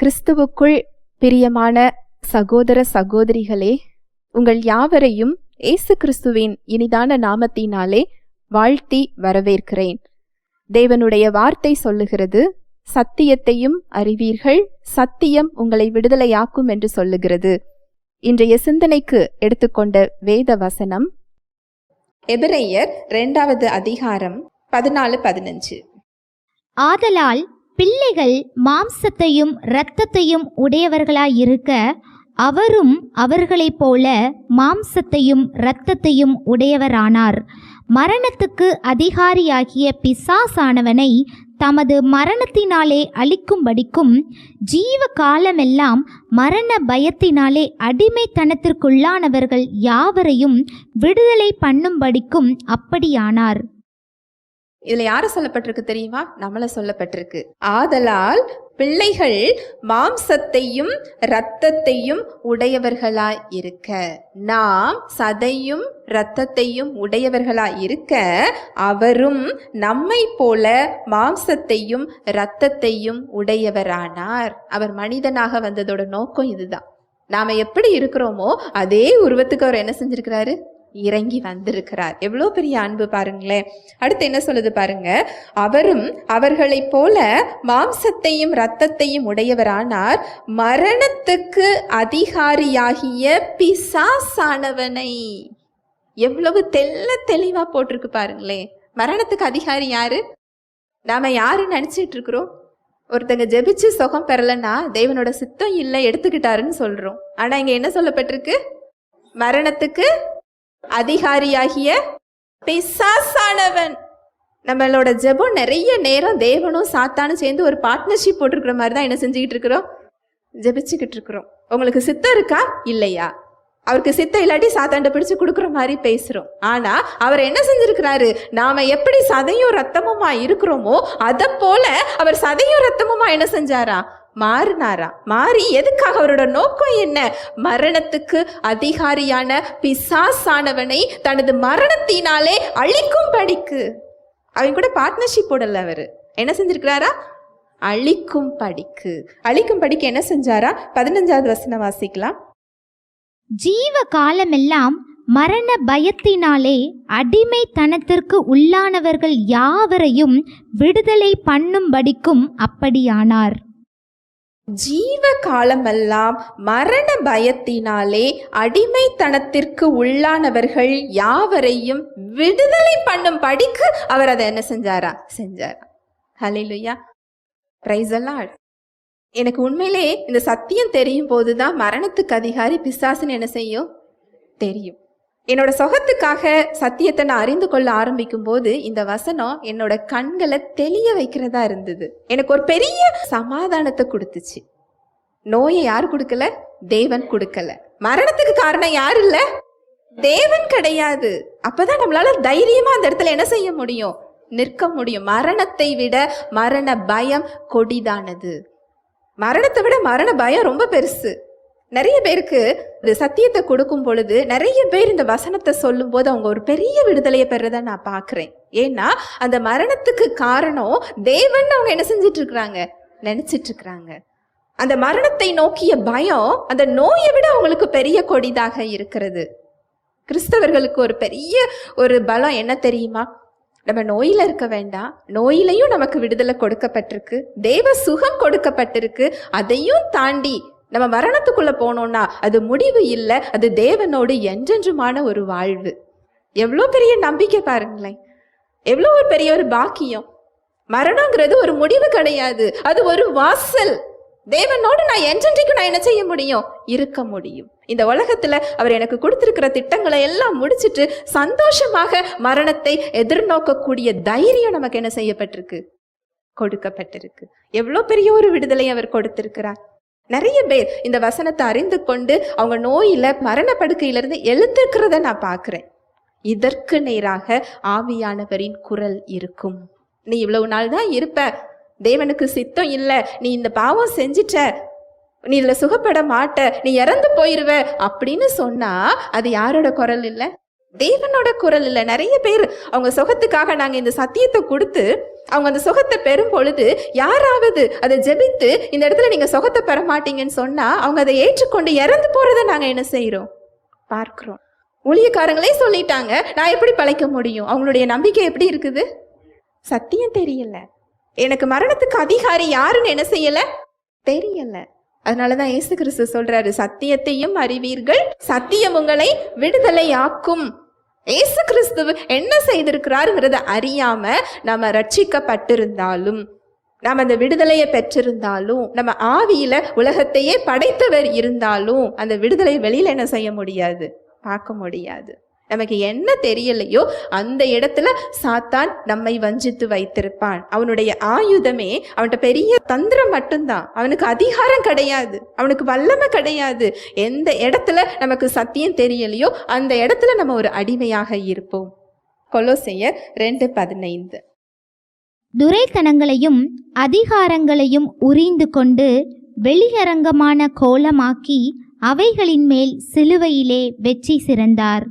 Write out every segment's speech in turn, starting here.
கிறிஸ்துவுக்குள் பிரியமான சகோதர சகோதரிகளே, உங்கள் யாவரையும் இயேசு கிறிஸ்துவின் இனிதான நாமத்தினாலே வாழ்த்தி வரவேற்கிறேன். தேவனுடைய வார்த்தை சொல்லுகிறது, சத்தியத்தையும் அறிவீர்கள், சத்தியம் உங்களை விடுதலையாக்கும் என்று சொல்லுகிறது. இன்றைய சிந்தனைக்கு எடுத்துக்கொண்ட வேத வசனம் எபிரெயர் 2வது அதிகாரம் 14-15. ஆதலால் பிள்ளைகள் மாம்சத்தையும் இரத்தத்தையும் உடையவர்களாயிருக்க, அவரும் அவர்களைப் போல மாம்சத்தையும் இரத்தத்தையும் உடையவரானார். மரணத்துக்கு அதிகாரியாகிய பிசாசானவனை தமது மரணத்தினாலே அழிக்கும்படிக்கும், ஜீவ காலமெல்லாம் மரண பயத்தினாலே அடிமைத்தனத்திற்குள்ளானவர்கள் யாவரையும் விடுதலை பண்ணும்படிக்கும் அப்படியானார். இதுல யார சொல்லப்பட்டிருக்கு தெரியுமா? நம்மள சொல்லப்பட்டிருக்கு. ஆதலால் பிள்ளைகள் மாம்சத்தையும் இரத்தத்தையும் உடையவர்களாய் இருக்க, நாம் சதையும் இரத்தத்தையும் உடையவர்களாய் இருக்க, அவரும் நம்மை போல மாம்சத்தையும் இரத்தத்தையும் உடையவரானார். அவர் மனிதனாக வந்ததோட நோக்கம் இதுதான். நாம எப்படி இருக்கிறோமோ அதே உருவத்துக்கு அவர் என்ன செஞ்சிருக்கிறாரு? இறங்கி வந்திருக்கிறார். எவ்வளோ பெரிய அன்பு பாருங்களேன். அடுத்து என்ன சொல்லுது பாருங்க, அவரும் அவர்களைப் போல மாம்சத்தையும் இரத்தத்தையும் உடையவரானார், மரணத்துக்கு அதிகாரியாகிய பிசாசானவனை. எவ்வளவு தெளிவா போட்டிருக்கு பாருங்களேன். மரணத்துக்கு அதிகாரி யாரு? நாம யாரு நினைச்சிட்டு இருக்கிறோம்? ஒருத்தங்க ஜெபிச்சு சுகம் பெறலன்னா தேவனோட சித்தம் இல்லை, எடுத்துக்கிட்டாருன்னு சொல்றோம். ஆனா இங்க என்ன சொல்லப்பட்டிருக்கு? மரணத்துக்கு அதிகாரியாகிய பிசாசானவன். நம்மளோட ஜெபம் நிறைய நேரம் தேவனும் சாத்தானும் சேர்ந்து ஒரு பார்ட்னர்ஷிப் போட்டிருக்கிற மாதிரி தான் என்ன செஞ்சுக்கிட்டு இருக்கிறோம்? ஜெபிச்சுக்கிட்டு இருக்கிறோம். உங்களுக்கு சித்தம் இருக்கா இல்லையா? அவருக்கு சித்தம் இல்லாட்டி சாத்தாண்ட பிடிச்சு கொடுக்குற மாதிரி பேசுறோம். ஆனா அவர் என்ன செஞ்சிருக்கிறாரு? நாம எப்படி சதையும் ரத்தமுமா இருக்கிறோமோ அதை போல அவர் சதையும் ரத்தமுமா என்ன செஞ்சாரா? மாறினாரா? மாறி எதுக்காக? அவரோட நோக்கம் என்ன? மரணத்துக்கு அதிகாரியான பிசாசானவனை தனது மரணத்தினாலே அழிக்கும்படிக்கு. அவங்க கூட பார்ட்னர்ஷிப் போடல. அவரு என்ன செஞ்சிருக்கிறாரா? அழிக்கும்படிக்கு என்ன செஞ்சாரா? 15வது வசனம் வாசிக்கலாம். ஜீவ காலமெல்லாம் மரண பயத்தினாலே அடிமைத்தனத்திற்கு உள்ளானவர்கள் யாவரையும் விடுதலை பண்ணும்படிக்கும் அப்படியானார். ஜீவ காலமெல்லாம் மரண பயத்தினாலே அடிமைத்தனத்திற்கு உள்ளானவர்கள் யாவரையும் விடுதலை பண்ணும் படிக்கு அவர் அதை என்ன செஞ்சாரா? ஹல்லேலூயா, பிரைஸ் தி லார்ட். எனக்கு உண்மையிலே இந்த சத்தியம் தெரியும் போதுதான் மரணத்துக்கு அதிகாரி பிசாசுன்னு என்ன செய்யும் தெரியும். என்னோட சுகத்துக்காக சத்தியத்தை நான் அறிந்து கொள்ள ஆரம்பிக்கும் போது இந்த வசனம் என்னோட கண்களை தெளிய வைக்கிறதா இருந்தது. எனக்கு ஒரு பெரிய சமாதானத்தை கொடுத்துச்சு. நோயை யாரு கொடுக்கல? தேவன் கொடுக்கல. மரணத்துக்கு காரணம் யாரு இல்ல? தேவன் கிடையாது. அப்பதான் நம்மளால தைரியமா அந்த இடத்துல என்ன செய்ய முடியும்? நிற்க முடியும். மரணத்தை விட மரண பயம் கொடிதானது. மரணத்தை விட மரண பயம் ரொம்ப பெருசு. நிறைய பேருக்கு இந்த சத்தியத்தை கொடுக்கும் பொழுது நிறைய பேர் இந்த வசனத்தை சொல்லும் போது அவங்க ஒரு பெரிய விடுதலையை பெறத நான் பாக்குறேன். ஏன்னா அந்த மரணத்துக்கு காரணம் தேவன் அவங்க என்ன செஞ்சிட்டு இருக்கிறாங்க? நினைச்சிட்டு இருக்கிறாங்க. அந்த மரணத்தை நோக்கிய பயம் அந்த நோயை விட அவங்களுக்கு பெரிய கொடிதாக இருக்கிறது. கிறிஸ்தவர்களுக்கு ஒரு பெரிய ஒரு பலம் என்ன தெரியுமா? நம்ம நோயில இருக்க வேண்டாம், நோயிலையும் நமக்கு விடுதலை கொடுக்கப்பட்டிருக்கு, தேவ சுகம் கொடுக்கப்பட்டிருக்கு. அதையும் தாண்டி நம்ம மரணத்துக்குள்ள போனோம்னா அது முடிவு இல்லை, அது தேவனோடு என்றென்றுமான ஒரு வாழ்வு. எவ்வளோ பெரிய நம்பிக்கை பாருங்களேன், எவ்வளோ ஒரு பெரிய ஒரு பாக்கியம். மரணங்கிறது ஒரு முடிவு கிடையாது, அது ஒரு வாசல். தேவனோடு நான் என்றென்றைக்கும் நான் என்ன செய்ய முடியும்? இருக்க முடியும். இந்த உலகத்துல அவர் எனக்கு கொடுத்திருக்கிற திட்டங்களை எல்லாம் முடிச்சிட்டு சந்தோஷமாக மரணத்தை எதிர்நோக்கக்கூடிய தைரியம் நமக்கு என்ன செய்யப்பட்டிருக்கு? கொடுக்கப்பட்டிருக்கு. எவ்வளோ பெரிய ஒரு விடுதலை அவர் கொடுத்திருக்கிறார். நிறைய பேர் இந்த வசனத்தை அறிந்து கொண்டு அவங்க நோயில மரணப்படுக்கையிலிருந்து எழுந்திருக்கிறத நான் பார்க்கிறேன். இதற்கு நேராக ஆவியானவரின் குரல் இருக்கும். நீ இவ்வளவு நாள் தான் இருப்ப, தேவனுக்கு சித்தம் இல்லை, நீ இந்த பாவம் செஞ்சிட்ட, நீ இதுல சுகப்பட மாட்ட, நீ இறந்து போயிருவ அப்படின்னு சொன்னா அது யாரோட குரல் இல்லை? தேவனோட குரல் இல்லை. நிறைய பேர் அவங்க சுகத்துக்காக நாங்க இந்த சத்தியத்தை கொடுத்து அவங்க அந்த சுகத்தை பெறும் பொழுது யாராவது அதை ஜெபித்து இந்த இடத்துல நீங்க சுகத்தை பெற மாட்டீங்கன்னு சொன்னா அவங்க அதை ஏற்றுக்கொண்டு இறந்து போறதை நாங்க என்ன செய்யறோம், பார்க்கிறோம். ஊழியக்காரங்களே சொல்லிட்டாங்க, நான் எப்படி பழைக்க முடியும்? அவங்களுடைய நம்பிக்கை எப்படி இருக்குது? சத்தியம் தெரியல. எனக்கு மரணத்துக்கு அதிகாரி யாருன்னு என்ன செய்யல, தெரியல. அதனாலதான் இயேசு கிறிஸ்து சொல்றாரு, சத்தியத்தையும் அறிவீர்கள், சத்தியம் உங்களை விடுதலை ஆக்கும். இயேசு கிறிஸ்து என்ன செய்திருக்கிறாருங்கிறத அறியாம நம்ம ரட்சிக்கப்பட்டிருந்தாலும், நம்ம அந்த விடுதலையை பெற்றிருந்தாலும், நம்ம ஆவியில உலகத்தையே படைத்தவர் இருந்தாலும் அந்த விடுதலை வெளியில என்ன செய்ய முடியாது, பார்க்க முடியாது. நமக்கு என்ன தெரியலையோ அந்த இடத்துல சாத்தான் நம்மை வஞ்சித்து வைத்திருப்பான். அவனுடைய ஆயுதமே அவன்கிட்ட பெரிய தந்திரம் மட்டும்தான். அவனுக்கு அதிகாரம் கிடையாது, அவனுக்கு வல்லமை கிடையாது. எந்த இடத்துல நமக்கு சத்தியம் தெரியலையோ அந்த இடத்துல நம்ம ஒரு அடிமையாக இருப்போம். கொலோசையர் 2:15. துரைத்தனங்களையும் அதிகாரங்களையும் உரிந்து கொண்டு வெளியரங்கமான கோலமாக்கி அவைகளின் மேல் சிலுவையிலே வெற்றி சிறந்தார்.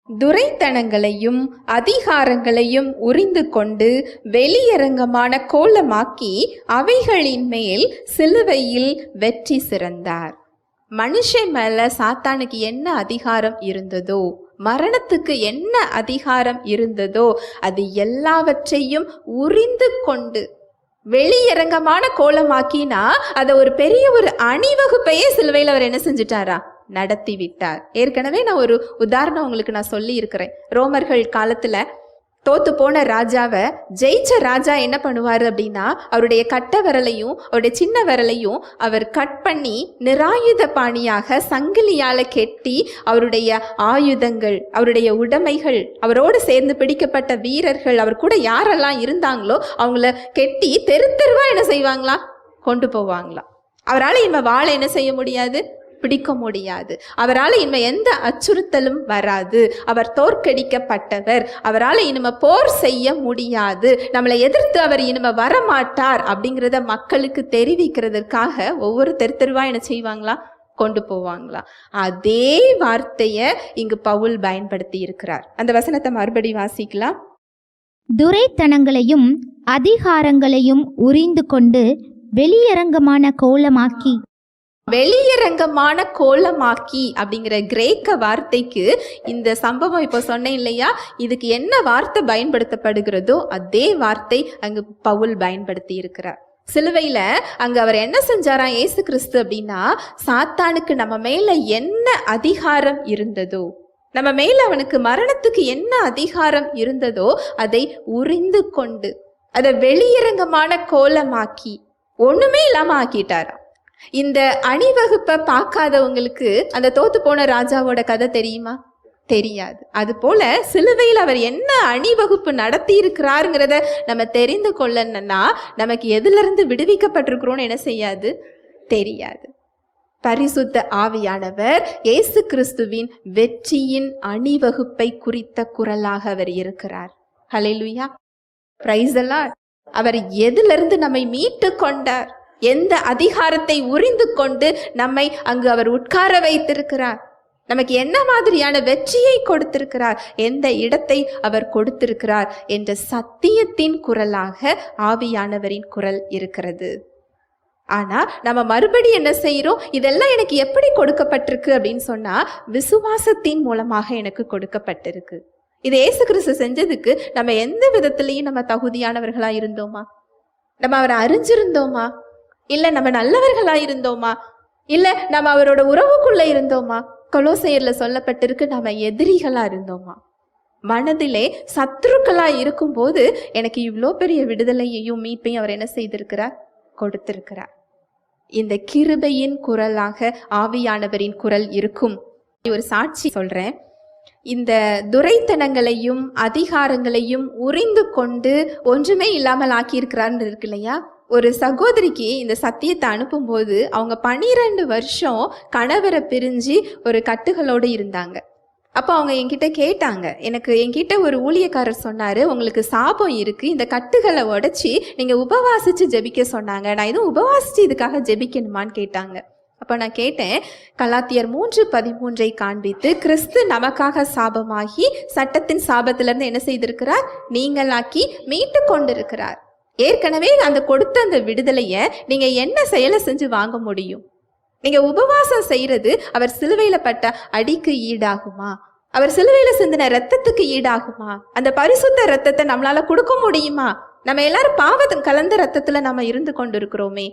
துரைத்தனங்களையும் அதிகாரங்களையும் உரிந்து கொண்டு வெளியரங்கமான கோலமாக்கி அவைகளின் மேல் சிலுவையில் வெற்றி சிறந்தார். மனுஷன் மேல சாத்தானுக்கு என்ன அதிகாரம் இருந்ததோ, மரணத்துக்கு என்ன அதிகாரம் இருந்ததோ அது எல்லாவற்றையும் உரிந்து கொண்டு வெளியரங்கமான கோலமாக்கினா அதை ஒரு பெரிய ஒரு அணிவகுப்பையே சிலுவையில் அவர் என்ன செஞ்சிட்டாரா, நடத்தி விட்டார். ஏற்கனவே நான் ஒரு உதாரணம் உங்களுக்கு நான் சொல்லி இருக்கிறேன். ரோமர்கள் காலத்துல தோத்து போன ராஜாவை ஜெயிச்ச ராஜா என்ன பண்ணுவாரு அப்படின்னா, அவருடைய கட்ட விரலையும் அவருடைய சின்ன விரலையும் அவர் கட் பண்ணி நிராயுத பாணியாக சங்கிலியால கெட்டி அவருடைய ஆயுதங்கள், அவருடைய உடைமைகள், அவரோடு சேர்ந்து பிடிக்கப்பட்ட வீரர்கள், அவர் கூட யாரெல்லாம் இருந்தாங்களோ அவங்கள கெட்டி தெரு தெருவா என்ன செய்வாங்களா, கொண்டு போவாங்களாம். அவரால் இனிமே வாழை என்ன செய்ய முடியாது, பிடிக்க முடியாது. அவரால் இனிமே எந்த அச்சுறுத்தலும் வராது. அவர் தோற்கடிக்கப்பட்டவர். அவரால் இனிமே போர் செய்ய முடியாது. நம்மளை எதிர்த்து அவர் இனிமே வரமாட்டார் அப்படிங்கிறத மக்களுக்கு தெரிவிக்கிறதுக்காக ஒவ்வொரு தெருவா என்ன செய்வாங்களா, கொண்டு போவாங்களா. அதே வார்த்தையை இங்கு பவுல் பயன்படுத்தி இருக்கிறார். அந்த வசனத்தை மறுபடி வாசிக்கலாம். துரைத்தனங்களையும் அதிகாரங்களையும் உரிந்து கொண்டு வெளியரங்கமான கோலமாக்கி. வெளியரங்கமான கோலமாக்கி அப்படிங்கிற கிரேக்க வார்த்தைக்கு இந்த சம்பவம் இப்போ சொன்னேன் இல்லையா, இதுக்கு என்ன வார்த்தை பயன்படுத்தப்படுகிறதோ அதே வார்த்தை அங்கு பவுல் பயன்படுத்தி இருக்கிறார். சிலுவையில அங்க அவர் என்ன செஞ்சாராம் இயேசு கிறிஸ்து அப்படின்னா, சாத்தானுக்கு நம்ம மேல என்ன அதிகாரம் இருந்ததோ, நம்ம மேல அவனுக்கு மரணத்துக்கு என்ன அதிகாரம் இருந்ததோ அதை உரிந்து கொண்டு அதை வெளியரங்கமான கோலமாக்கி ஒண்ணுமே இல்லாம ஆக்கிட்டாராம். இந்த அணிவகுப்பை பார்க்காதவங்களுக்கு அந்த தோத்து போன ராஜாவோட கதை தெரியுமா, தெரியாது. அது போல சிலுவையில் அவர் என்ன அணிவகுப்பு நடத்தி இருக்கிறாருங்கிறத நம்ம தெரிந்து கொள்ளணும்னா நமக்கு எதுல இருந்து விடுவிக்கப்பட்டிருக்கிறோம்னு என்ன செய்யாது, தெரியாது. பரிசுத்த ஆவியானவர் இயேசு கிறிஸ்துவின் வெற்றியின் அணிவகுப்பை குறித்த குரலாக அவர் இருக்கிறார். ஹல்லேலூயா, பிரைஸ் தி லார்ட். அவர் எதிலிருந்து நம்மை மீட்டு கொண்டார், எந்த அதிகாரத்தை உரிந்து கொண்டு நம்மை அங்கு அவர் உட்கார வைத்திருக்கிறார், நமக்கு என்ன மாதிரியான வெற்றியை கொடுத்திருக்கிறார், எந்த இடத்தை அவர் கொடுத்திருக்கிறார் என்ற சத்தியத்தின் குரலாக ஆவியானவரின் குரல் இருக்கிறது. ஆனா நம்ம மறுபடி என்ன செய்யறோம், இதெல்லாம் எனக்கு எப்படி கொடுக்கப்பட்டிருக்கு அப்படின்னு சொன்னா விசுவாசத்தின் மூலமாக எனக்கு கொடுக்கப்பட்டிருக்கு. இது இயேசு கிறிஸ்து செஞ்சதுக்கு நம்ம எந்த விதத்திலையும் நம்ம தகுதியானவர்களா இருந்தோமா, நம்ம அவரை அறிஞ்சிருந்தோமா, இல்ல நம்ம நல்லவர்களா இருந்தோமா, இல்ல நம்ம அவரோட உறவுக்குள்ள இருந்தோமா? கொலோசையர்ல சொல்லப்பட்டிருக்கு நம்ம எதிரிகளா இருந்தோமா, மனதிலே சத்துருக்களா இருக்கும் போது எனக்கு இவ்வளோ பெரிய விடுதலையையும் மீட்பையும் அவர் என்ன செய்திருக்கிறார், கொடுத்திருக்கிறார். இந்த கிருபையின் குரலாக ஆவியானவரின் குரல் இருக்கும். ஒரு சாட்சி சொல்றேன். இந்த துரைத்தனங்களையும் அதிகாரங்களையும் உரிந்து கொண்டு ஒன்றுமே இல்லாமல் ஆக்கியிருக்கிறார்னு இருக்கு இல்லையா. ஒரு சகோதரிக்கு இந்த சத்தியத்தை அனுப்பும்போது அவங்க 12 வருஷம் கணவரை பிரிஞ்சு ஒரு கட்டுகளோடு இருந்தாங்க. அப்போ அவங்க என்கிட்ட கேட்டாங்க, என்கிட்ட ஒரு ஊழியக்காரர் சொன்னார், உங்களுக்கு சாபம் இருக்குது, இந்த கட்டுகளை உடைச்சி நீங்கள் உபவாசித்து ஜெபிக்க சொன்னாங்க, நான் எதுவும் உபவாசித்து இதுக்காக ஜெபிக்கணுமான்னு கேட்டாங்க. அப்போ நான் கேட்டேன், கலாத்தியர் 3:13 காண்பித்து கிறிஸ்து நமக்காக சாபமாகி சட்டத்தின் சாபத்திலிருந்து என்ன செய்திருக்கிறார்? நீங்களாக்கி மீட்டு கொண்டிருக்கிறார். ஏற்கனவே அந்த கொடுத்த அந்த விடுதலையை நீங்க என்ன செயலை செஞ்சு வாங்க முடியும்? நீங்க உபவாசம் செய்யறது அவர் சிலுவையில பட்ட அடிக்கு ஈடாகுமா? அவர் சிலுவையில சிந்தின ரத்தத்துக்கு ஈடாகுமா? அந்த பரிசுத்த ரத்தத்தை நம்மளால கொடுக்க முடியுமா? நம்ம எல்லாரும் பாவத்தின் கலந்த ரத்தத்துல நம்ம இருந்து கொண்டு இருக்கிறோமே.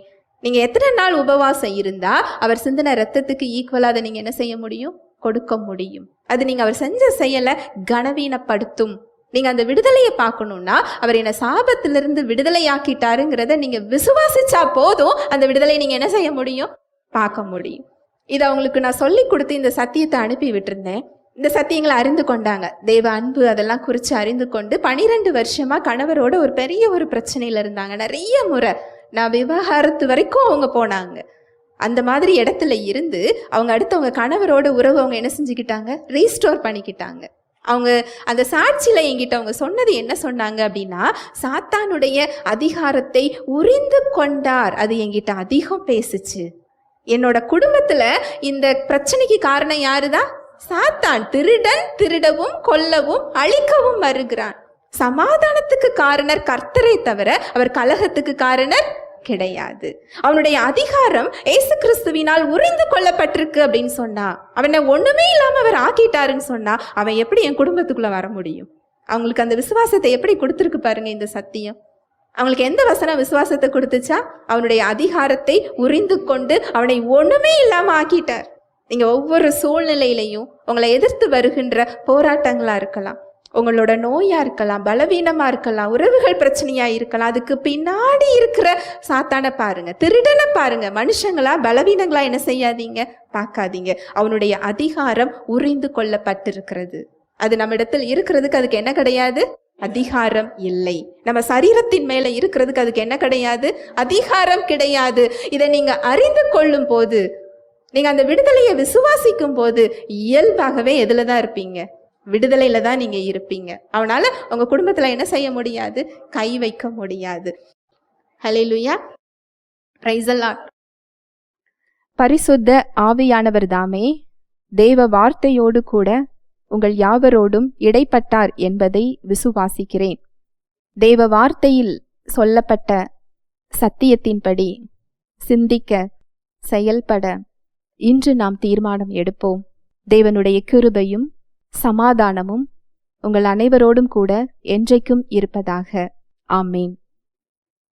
நீங்க எத்தனை நாள் உபவாசம் இருந்தா அவர் சிந்தின ரத்தத்துக்கு ஈக்குவலா அதை நீங்க என்ன செய்ய முடியும்? கொடுக்க முடியும். அது நீங்க அவர் செஞ்ச செயலை கனவீனப்படுத்தும். நீங்க அந்த விடுதலையை பார்க்கணும்னா அவர் என்ன சாபத்திலிருந்து விடுதலையாக்கிட்டாருங்கிறத நீங்க விசுவாசிச்சா போதும், அந்த விடுதலையை நீங்க என்ன செய்ய முடியும்? பார்க்க முடியும். இதை அவங்களுக்கு நான் சொல்லி கொடுத்து இந்த சத்தியத்தை அனுப்பி விட்டுருந்தேன். இந்த சத்தியங்களை அறிந்து கொண்டாங்க. தெய்வ அன்பு அதெல்லாம் குறித்து அறிந்து கொண்டு 12 வருஷமா கணவரோட ஒரு பெரிய ஒரு பிரச்சனையில இருந்தாங்க. நிறைய முறை நான் விவாகரத்து வரைக்கும் அவங்க போனாங்க. அந்த மாதிரி இடத்துல இருந்து அவங்க அடுத்து அவங்க கணவரோட உறவு அவங்க என்ன செஞ்சுக்கிட்டாங்க? ரீஸ்டோர் பண்ணிக்கிட்டாங்க. அவங்க அந்த சாட்சியில என்கிட்ட அவங்க சொன்னது என்ன சொன்னாங்க அப்படின்னா, சாத்தானுடைய அதிகாரத்தை உரிந்து கொண்டார். அது என்கிட்ட அதிகம் பேசுச்சு. என்னோட குடும்பத்துல இந்த பிரச்சனைக்கு காரணம் யாருதான்? சாத்தான். திருடன் திருடவும் கொல்லவும் அழிக்கவும் வருகிறான். சமாதானத்துக்கு காரணர் கர்த்தரை தவிர அவர் கலகத்துக்கு காரணர் கிடையாது. அவனுடைய அதிகாரம் இயேசு கிறிஸ்துவினால் உரிந்து கொள்ளப்பட்டிருக்கு அப்படின்னு சொன்னா, அவனை ஒண்ணுமே இல்லாம அவர் ஆக்கிட்டாருன்னு சொன்னா, அவன் எப்படி என் குடும்பத்துக்குள்ள வர முடியும்? அவங்களுக்கு அந்த விசுவாசத்தை எப்படி கொடுத்துருக்கு பாருங்க இந்த சத்தியம். அவங்களுக்கு எந்த வசனம் விசுவாசத்தை கொடுத்துச்சா? அவனுடைய அதிகாரத்தை உரிந்து கொண்டு அவனை ஒண்ணுமே இல்லாம ஆக்கிட்டார். நீங்க ஒவ்வொரு சூழ்நிலையிலையும் உங்களை எதிர்த்து வருகின்ற போராட்டங்களா இருக்கலாம், உங்களோட நோயா இருக்கலாம், பலவீனமா இருக்கலாம், உறவுகள் பிரச்சனையா இருக்கலாம், அதுக்கு பின்னாடி இருக்கிற சாத்தானை பாருங்க, திருடனை பாருங்க. மனுஷங்களா பலவீனங்களா என்ன செய்யாதீங்க, பார்க்காதீங்க. அவனுடைய அதிகாரம் உரிந்து கொள்ளப்பட்டிருக்கிறது. அது நம்ம இடத்தில் இருக்கிறதுக்கு அதுக்கு என்ன கிடையாது? அதிகாரம் இல்லை. நம்ம சரீரத்தின் மேல இருக்கிறதுக்கு அதுக்கு என்ன கிடையாது? அதிகாரம் கிடையாது. இதை நீங்க அறிந்து கொள்ளும் போது, நீங்க அந்த விடுதலையை விசுவாசிக்கும் போது இயல்பாகவே எதுலதான் இருப்பீங்க? விடுதலையில தான் நீங்க இருப்பீங்க. அவனால உங்க குடும்பத்துல என்ன செய்ய முடியாது? கை வைக்க முடியாது. ஹல்லேலூயா, பிரைஸ் தி லார்ட். பரிசுத்த ஆவியானவர் தாமே தேவ வார்த்தையோடு கூட உங்கள் யாவரோடும் இடைப்பட்டார் என்பதை விசுவாசிக்கிறேன். தேவ வார்த்தையில் சொல்லப்பட்ட சத்தியத்தின்படி சிந்திக்க, செயல்பட இன்று நாம் தீர்மானம் எடுப்போம். தேவனுடைய கிருபையும் சமாதானமும் உங்கள் அனைவரோடும் கூட என்றைக்கும் இருப்பதாக. ஆமேன்.